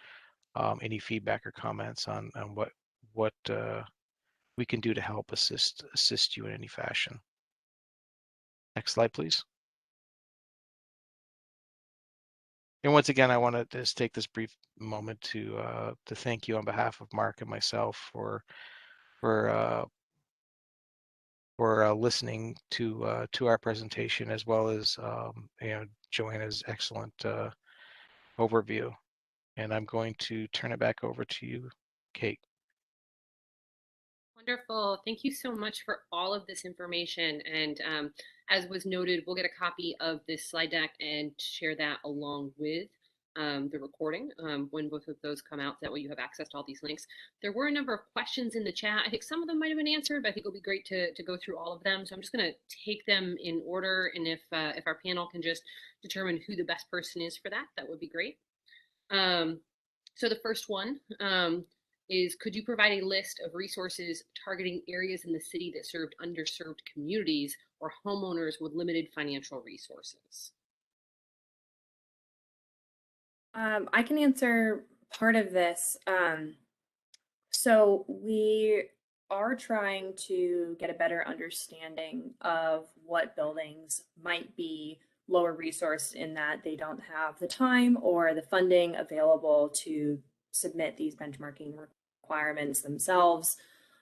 any feedback or comments on what we can do to help assist you in any fashion. Next slide, please. And once again, I want to just take this brief moment to thank you on behalf of Mark and myself for listening to our presentation, as well as Joanna's excellent overview. And I'm going to turn it back over to you, Kate. Wonderful. Thank you so much for all of this information. And as was noted, we'll get a copy of this slide deck and share that along with the recording when both of those come out. That way you have access to all these links. There were a number of questions in the chat. I think some of them might have been answered, but I think it'll be great to go through all of them. So I'm just going to take them in order. And if our panel can just determine who the best person is for that, that would be great. So the first one is, could you provide a list of resources targeting areas in the city that served underserved communities or homeowners with limited financial resources? I can answer part of this. So we are trying to get a better understanding of what buildings might be lower resource in that they don't have the time or the funding available to submit these benchmarking requirements themselves.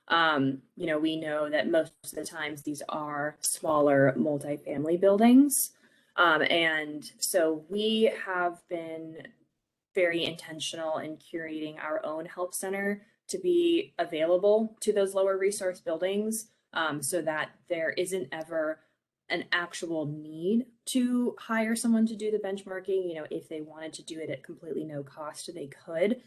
We know that most of the times these are smaller multifamily buildings. And so we have been very intentional in curating our own help center to be available to those lower resource buildings, so that there isn't ever an actual need to hire someone to do the benchmarking. If they wanted to do it at completely no cost, they could.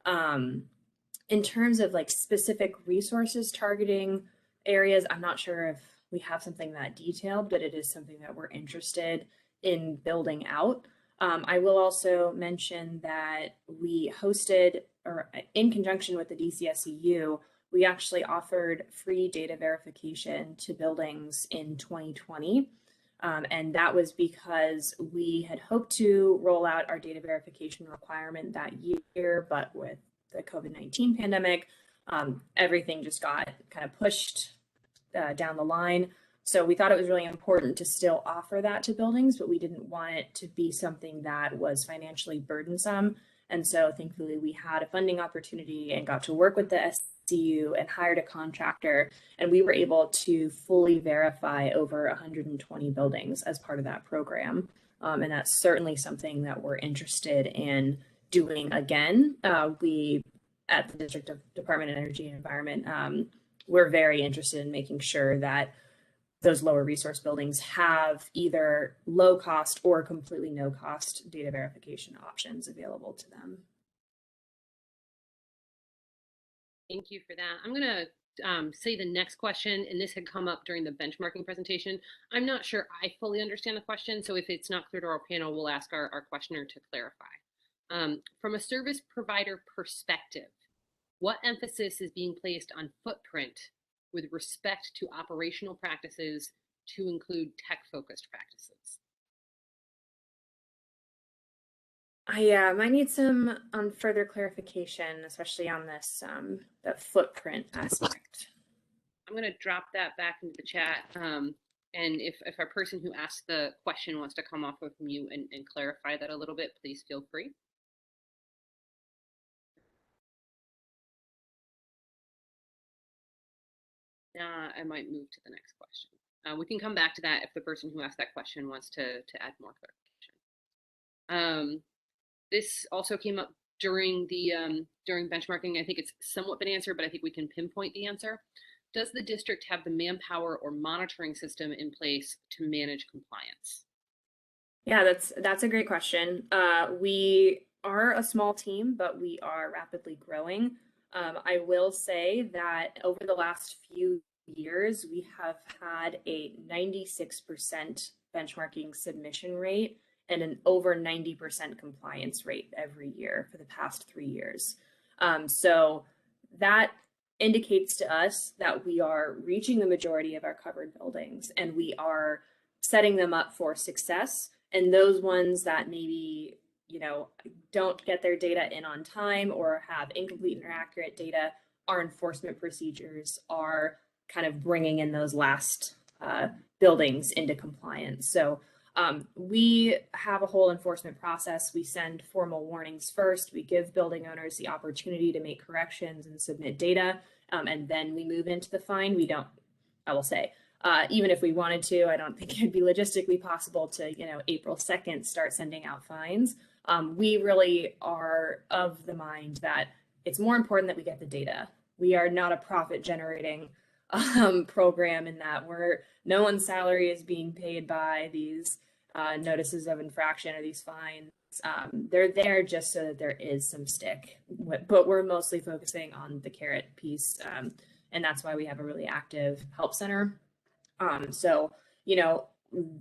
In terms of like specific resources targeting areas, I'm not sure if we have something that detailed, but it is something that we're interested in building out. I will also mention that we hosted, or in conjunction with the DCSEU, we actually offered free data verification to buildings in 2020. And that was because we had hoped to roll out our data verification requirement that year, but with the COVID-19 pandemic, everything just got kind of pushed down the line. So we thought it was really important to still offer that to buildings, but we didn't want it to be something that was financially burdensome. And so thankfully we had a funding opportunity and got to work with the SCU and hired a contractor. And we were able to fully verify over 120 buildings as part of that program. And that's certainly something that we're interested in doing again. We at the Department of Energy and Environment, we're very interested in making sure that those lower resource buildings have either low cost or completely no cost data verification options available to them. Thank you for that. I'm going to say the next question, and this had come up during the benchmarking presentation. I'm not sure I fully understand the question, so if it's not clear to our panel, we'll ask our questioner to clarify. From a service provider perspective, what emphasis is being placed on footprint with respect to operational practices to include tech-focused practices? I might need some further clarification, especially on this the footprint aspect. I'm going to drop that back into the chat. And if our person who asked the question wants to come off of mute and clarify that a little bit, please feel free. I might move to the next question. We can come back to that if the person who asked that question wants to add more clarification. This also came up during the during benchmarking. I think it's somewhat been answered, but I think we can pinpoint the answer. Does the district have the manpower or monitoring system in place to manage compliance? Yeah, that's a great question. We are a small team, but we are rapidly growing. I will say that over the last few years, we have had a 96% benchmarking submission rate and an over 90% compliance rate every year for the past 3 years. So that indicates to us that we are reaching the majority of our covered buildings and we are setting them up for success. And those ones that maybe, you know, don't get their data in on time or have incomplete or inaccurate data, our enforcement procedures are kind of bringing in those last buildings into compliance. So we have a whole enforcement process. We send formal warnings first. We give building owners the opportunity to make corrections and submit data, and then we move into the fine. We don't, I will say, even if we wanted to, I don't think it'd be logistically possible to, you know, April 2nd start sending out fines. We really are of the mind that it's more important that we get the data. We are not a profit generating program in that no one's salary is being paid by these notices of infraction or these fines. They're there just so that there is some stick, but we're mostly focusing on the carrot piece. And that's why we have a really active help center. So, you know,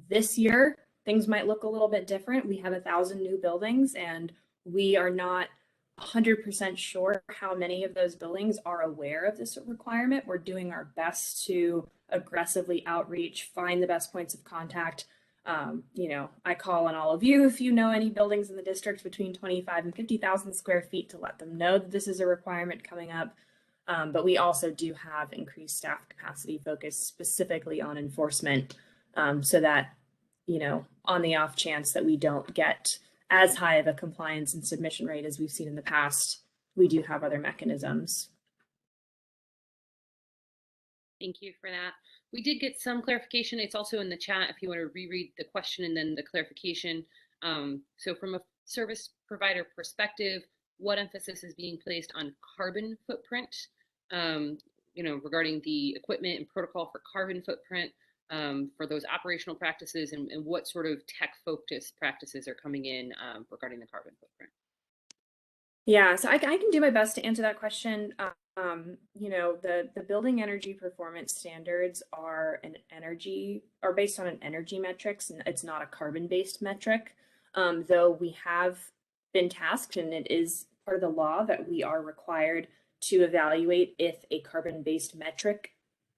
this year, things might look a little bit different. We have 1,000 new buildings and we are not 100% sure how many of those buildings are aware of this requirement. We're doing our best to aggressively outreach, find the best points of contact. You know, I call on all of you if you know any buildings in the district between 25 and 50,000 square feet to let them know that this is a requirement coming up. But we also do have increased staff capacity focused specifically on enforcement so that, you know, on the off chance that we don't get as high of a compliance and submission rate as we've seen in the past, we do have other mechanisms. Thank you for that. We did get some clarification. It's also in the chat if you want to reread the question and then the clarification. So from a service provider perspective, what emphasis is being placed on carbon footprint, you know, regarding the equipment and protocol for carbon footprint for those operational practices, and what sort of tech-focused practices are coming in regarding the carbon footprint? Yeah, so I can do my best to answer that question. You know, the building energy performance standards are based on an energy metrics, and it's not a carbon-based metric. Though we have been tasked, and it is part of the law that we are required to evaluate if a carbon-based metric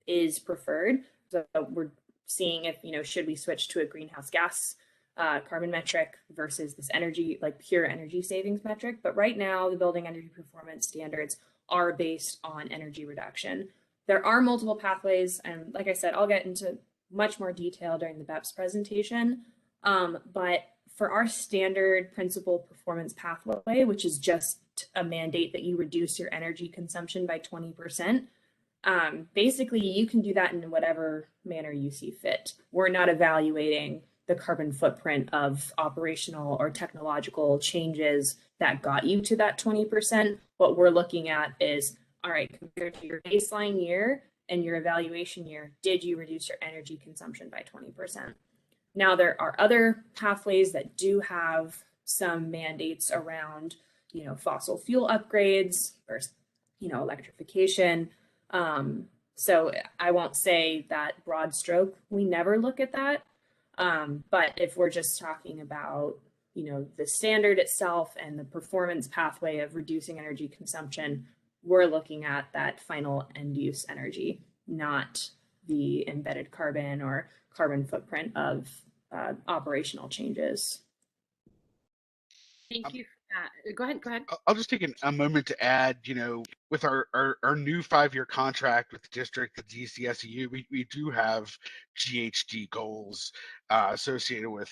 is preferred. So we're seeing if, you know, should we switch to a greenhouse gas carbon metric versus this energy, like pure energy savings metric. But right now, the building energy performance standards are based on energy reduction. there are multiple pathways, and like I said, I'll get into much more detail during the BEPS presentation. But for our standard principal performance pathway, which is just a mandate that you reduce your energy consumption by 20%, basically you can do that in whatever manner you see fit. We're not evaluating the carbon footprint of operational or technological changes that got you to that 20%. What we're looking at is, all right, compared to your baseline year and your evaluation year, did you reduce your energy consumption by 20%? Now, there are other pathways that do have some mandates around, fossil fuel upgrades or, electrification. So I won't say that broad stroke, we never look at that. But if we're just talking about, the standard itself and the performance pathway of reducing energy consumption, we're looking at that final end use energy, not the embedded carbon or carbon footprint of operational changes. Thank you for that. Go ahead. I'll just take a moment to add, with our new 5-year contract with the district, the DCSEU, we do have GHG goals associated with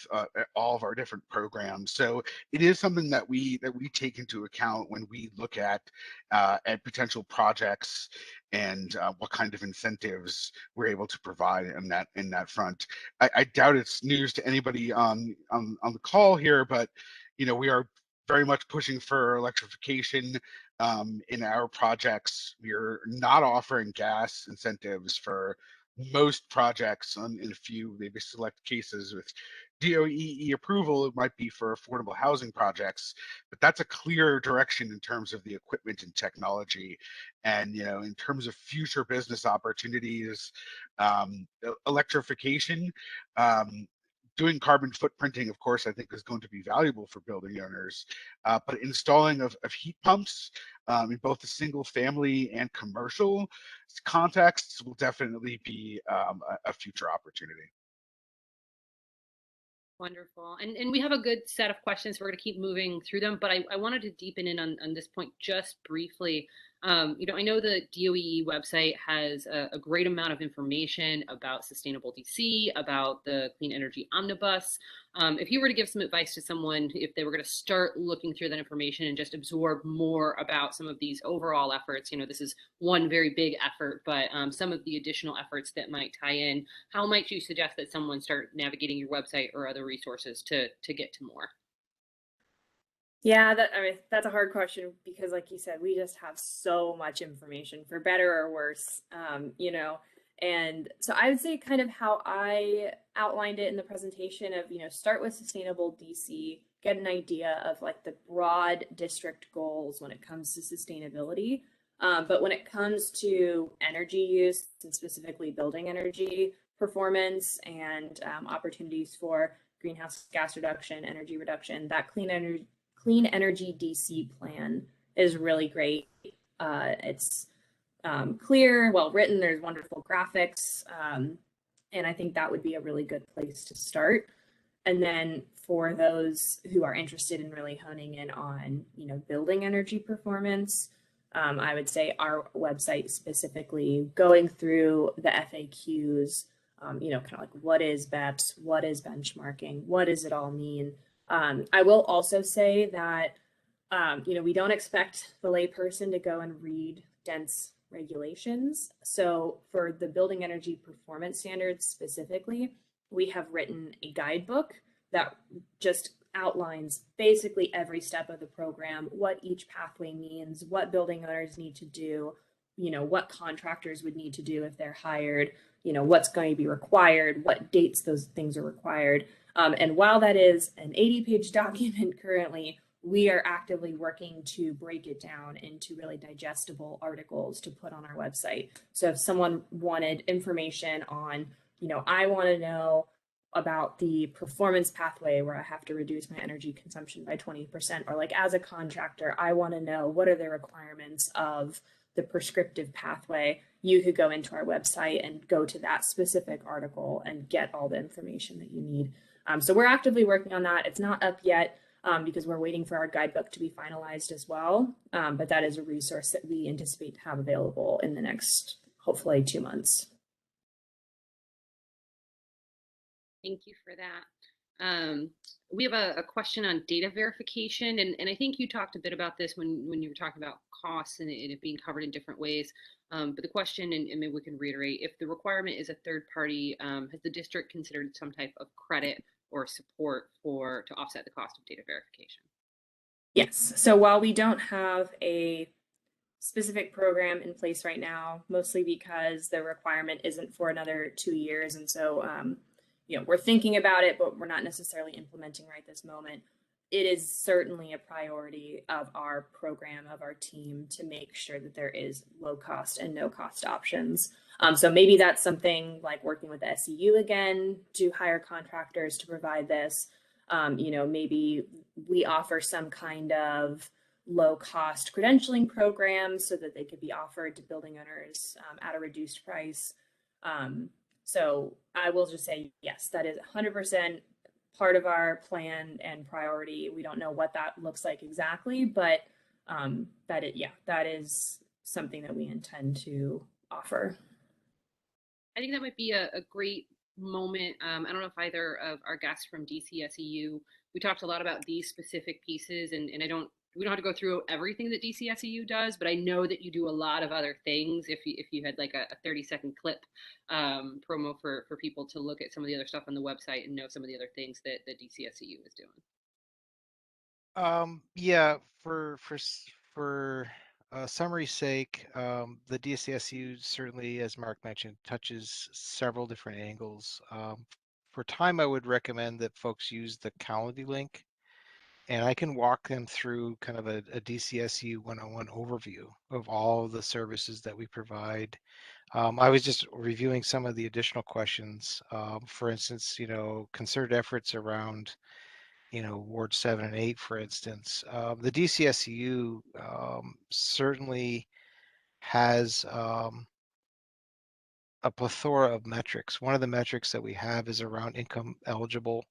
all of our different programs. So it is something that we take into account when we look at potential projects and what kind of incentives we're able to provide in that front. I doubt it's news to anybody on the call here, but we are very much pushing for electrification in our projects. We're not offering gas incentives for most projects. In a few, maybe select cases with DOEE approval, it might be for affordable housing projects, but that's a clear direction in terms of the equipment and technology. And in terms of future business opportunities, electrification, doing carbon footprinting, of course, I think is going to be valuable for building owners, but installing of heat pumps in both the single family and commercial contexts will definitely be a future opportunity. Wonderful. And we have a good set of questions. We're going to keep moving through them, but I wanted to deepen in on this point just briefly. I know the DOEE website has a great amount of information about sustainable DC, about the Clean Energy Omnibus. If you were to give some advice to someone, if they were going to start looking through that information and just absorb more about some of these overall efforts, this is one very big effort, but some of the additional efforts that might tie in, how might you suggest that someone start navigating your website or other resources to get to more? Yeah, that's a hard question because, like you said, we just have so much information, for better or worse, and so I would say kind of how I outlined it in the presentation of, start with sustainable DC, get an idea of like the broad district goals when it comes to sustainability. But when it comes to energy use and specifically building energy performance and opportunities for greenhouse gas reduction, energy reduction, that Clean Energy DC plan is really great. It's clear, well written, there's wonderful graphics, and I think that would be a really good place to start. And then for those who are interested in really honing in on, building energy performance, I would say our website specifically, going through the FAQs, kind of like what is BEPS, what is benchmarking, what does it all mean? I will also say that, we don't expect the layperson to go and read dense regulations. So for the building energy performance standards specifically, we have written a guidebook that just outlines basically every step of the program, what each pathway means, what building owners need to do, what contractors would need to do if they're hired, what's going to be required, what dates those things are required. And while that is an 80-page document currently, we are actively working to break it down into really digestible articles to put on our website. So if someone wanted information on, I want to know about the performance pathway where I have to reduce my energy consumption by 20%, or like as a contractor, I want to know what are the requirements of the prescriptive pathway, you could go into our website and go to that specific article and get all the information that you need. So we're actively working on that. It's not up yet because we're waiting for our guidebook to be finalized as well. But that is a resource that we anticipate to have available in the next, hopefully 2 months. Thank you for that. We have a question on data verification, and I think you talked a bit about this when you were talking about costs and it being covered in different ways. But the question, and maybe we can reiterate, if the requirement is a third party, has the district considered some type of credit or support to offset the cost of data verification? Yes. So while we don't have a specific program in place right now, mostly because the requirement isn't for another 2 years, and so we're thinking about it, but we're not necessarily implementing right this moment. It is certainly a priority of our program, of our team, to make sure that there is low cost and no cost options. So maybe that's something like working with SEU again to hire contractors to provide this. Maybe we offer some kind of low cost credentialing program so that they could be offered to building owners at a reduced price. So I will just say, yes, that is 100% part of our plan and priority. We don't know what that looks like exactly, but that is something that we intend to offer. I think that might be a great moment. I don't know if either of our guests from DCSEU, we talked a lot about these specific pieces, and we don't have to go through everything that DCSEU does, but I know that you do a lot of other things. If you had like a 30-second clip promo for people to look at some of the other stuff on the website and know some of the other things that DCSEU is doing. Yeah, for summary's sake, the DSCSU certainly, as Mark mentioned, touches several different angles. For time, I would recommend that folks use the Calendly link, and I can walk them through kind of a DCSU 101 overview of all the services that we provide. I was just reviewing some of the additional questions. For instance, concerted efforts around Ward 7 and 8, for instance. The DCSU certainly has a plethora of metrics. One of the metrics that we have is around income eligible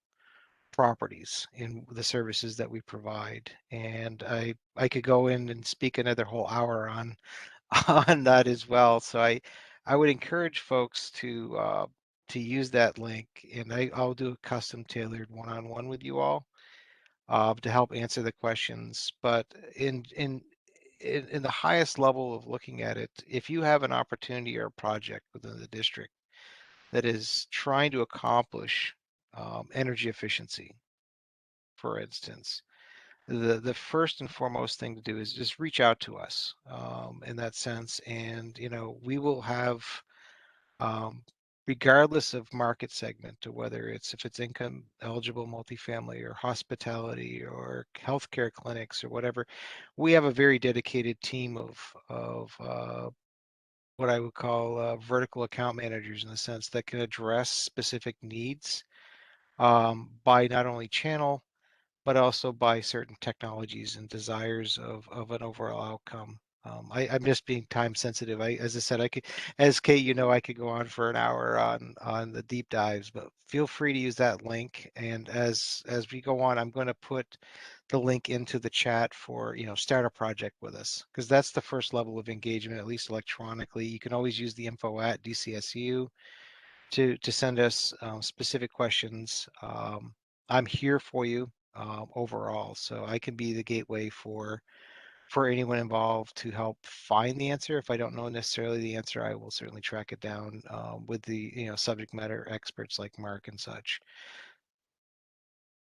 properties in the services that we provide. And I could go in and speak another whole hour on that as well. So I would encourage folks to use that link, and I'll do a custom tailored one-on-one with you all to help answer the questions. But in the highest level of looking at it, if you have an opportunity or a project within the district that is trying to accomplish energy efficiency, for instance, the first and foremost thing to do is just reach out to us in that sense, and we will have, regardless of market segment, or whether if it's income eligible multifamily or hospitality or healthcare clinics or whatever, we have a very dedicated team of what I would call vertical account managers, in the sense that can address specific needs by not only channel, but also by certain technologies and desires of an overall outcome. I'm just being time sensitive. As I said, as Kate, I could go on for an hour on the deep dives, but feel free to use that link. And as we go on, I'm going to put the link into the chat for, start a project with us, because that's the first level of engagement, at least electronically. You can always use the info at DCSU to send us specific questions. I'm here for you overall, so I can be the gateway for anyone involved to help find the answer. If I don't know necessarily the answer, I will certainly track it down with the subject matter experts like Mark and such.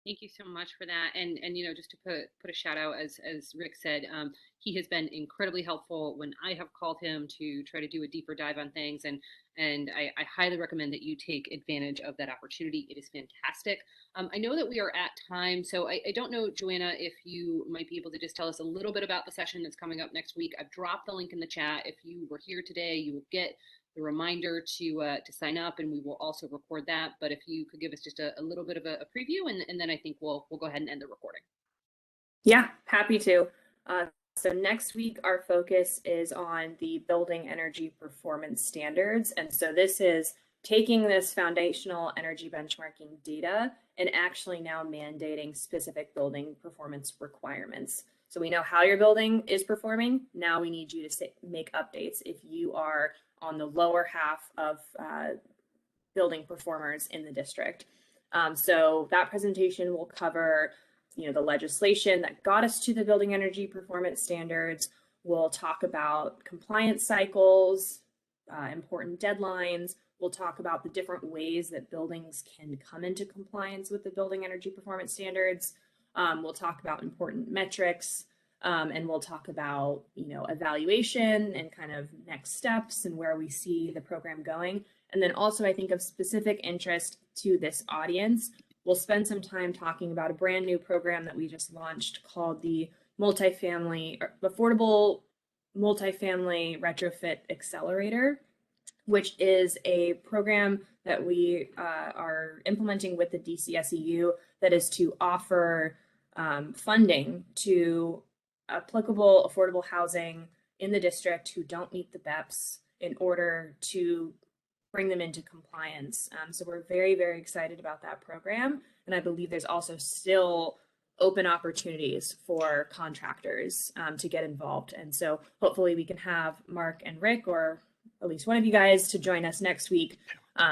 Thank you so much for that. And just to put a shout out, as Rick said, he has been incredibly helpful when I have called him to try to do a deeper dive on things. And I highly recommend that you take advantage of that opportunity. It is fantastic. I know that we are at time, so I don't know, Joanna, if you might be able to just tell us a little bit about the session that's coming up next week. I've dropped the link in the chat. If you were here today, you will get the reminder to sign up, and we will also record that. But if you could give us just a little bit of a preview, and then I think we'll go ahead and end the recording. Yeah, happy to. So next week, our focus is on the building energy performance standards. And so this is taking this foundational energy benchmarking data and actually now mandating specific building performance requirements. So we know how your building is performing. Now we need you to make updates if you are on the lower half of building performers in the district. So that presentation will cover, the legislation that got us to the building energy performance standards. We'll talk about compliance cycles, important deadlines. We'll talk about the different ways that buildings can come into compliance with the building energy performance standards. We'll talk about important metrics, and we'll talk about, evaluation and kind of next steps and where we see the program going. And then also, I think of specific interest to this audience, we'll spend some time talking about a brand new program that we just launched called the Affordable Multifamily Retrofit Accelerator, which is a program that we are implementing with the DCSEU that is to offer funding to applicable affordable housing in the district who don't meet the BEPS in order to bring them into compliance. So we're very, very excited about that program. And I believe there's also still open opportunities for contractors to get involved. And so hopefully we can have Mark and Rick, or at least one of you guys, to join us next week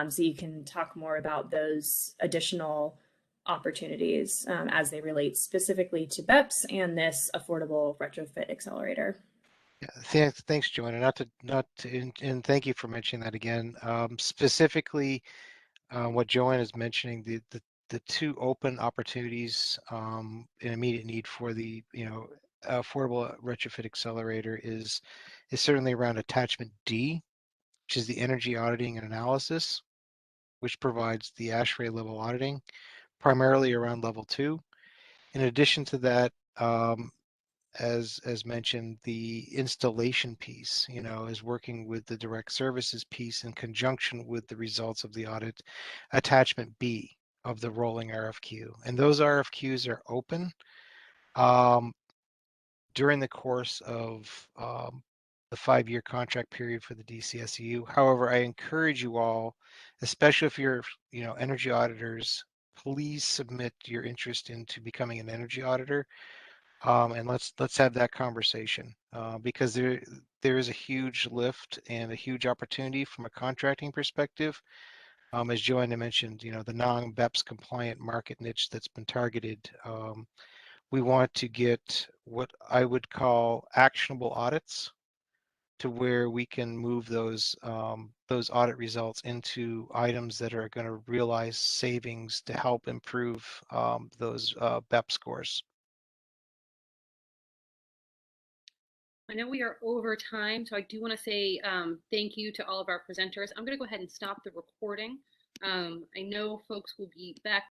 so you can talk more about those additional opportunities as they relate specifically to BEPS and this Affordable Retrofit Accelerator. Yeah, thanks, Joanna. And thank you for mentioning that again. Specifically, what Joanna is mentioning, the two open opportunities in immediate need for the Affordable Retrofit Accelerator is certainly around attachment D, which is the energy auditing and analysis, which provides the ASHRAE level auditing, primarily around level 2. In addition to that, as mentioned, the installation piece, is working with the direct services piece in conjunction with the results of the audit, attachment B of the rolling RFQ. And those RFQs are open during the course of the 5-year contract period for the DCSEU. However, I encourage you all, especially if you're, energy auditors, please submit your interest into becoming an energy auditor. And let's have that conversation because there is a huge lift and a huge opportunity from a contracting perspective. As Joanna mentioned, the non-BEPS compliant market niche that's been targeted. We want to get what I would call actionable audits to where we can move those audit results into items that are going to realize savings to help improve those BEPS scores. I know we are over time, so I do want to say thank you to all of our presenters. I'm going to go ahead and stop the recording. I know folks will be back